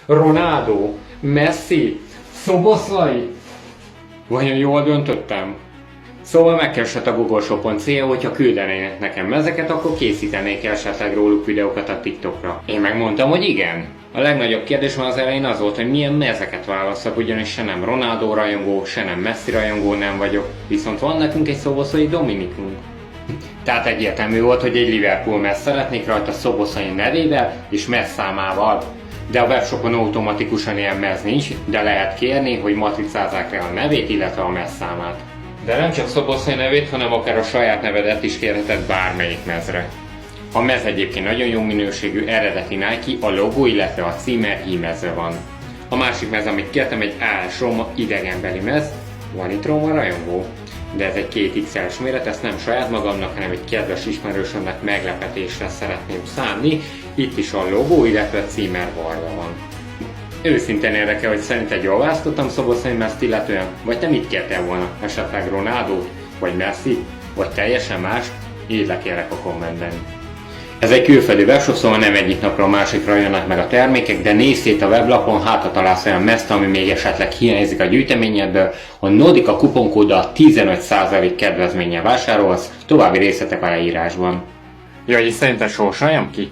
Ronaldo, Messi, Szoboszlai. Vajon jól döntöttem? Szóval megkeresett a Google Shopon cél, hogyha küldenének nekem mezeket, akkor készítenék esetleg róluk videókat a TikTokra. Én megmondtam, hogy igen. A legnagyobb kérdésem az elején az volt, hogy milyen mezeket választok, ugyanis se nem Ronaldo rajongó, se nem Messi rajongó nem vagyok, viszont van nekünk egy Szoboszlai Dominikunk. Tehát egyértelmű volt, hogy egy Liverpool mez szeretnék rajta Szoboszlai nevével és mez számával. De a webshopon automatikusan ilyen mez nincs, de lehet kérni, hogy matricázzák rá a nevét, illetve a mez számát. De nem csak Szoboszlai nevét, hanem akár a saját nevedet is kérheted bármelyik mezre. A mez egyébként nagyon jó minőségű, eredeti Nike, a logó, illetve a címer hímezve van. A másik mez, amit kértem, egy AS Roma idegenbeli mez, van itt Roma rajongó. De ez egy 2XL-es méret, ezt nem saját magamnak, hanem egy kedves ismerősömnek meglepetésre szeretném szánni. Itt is a logó, illetve a címer varva van. Őszintén érdekel, hogy szerinted jól választottam Szoboszlai mezt illetően, vagy te mit kértél volna? Esetleg Ronaldót, vagy Messi, vagy teljesen mást? Írd kérlek a kommentben. Ez egy külföldi webshop, szóval nem egyik napra a másikra jönnek meg a termékek, de nézz szét a weblapon, hát találsz olyan mezt, ami még esetleg hiányzik a gyűjteményedből. A Nodika kuponkóddal 15% kedvezménnyel vásárolsz, további részletek a leírásban. Jaj, és szerinted sorsoljam ki?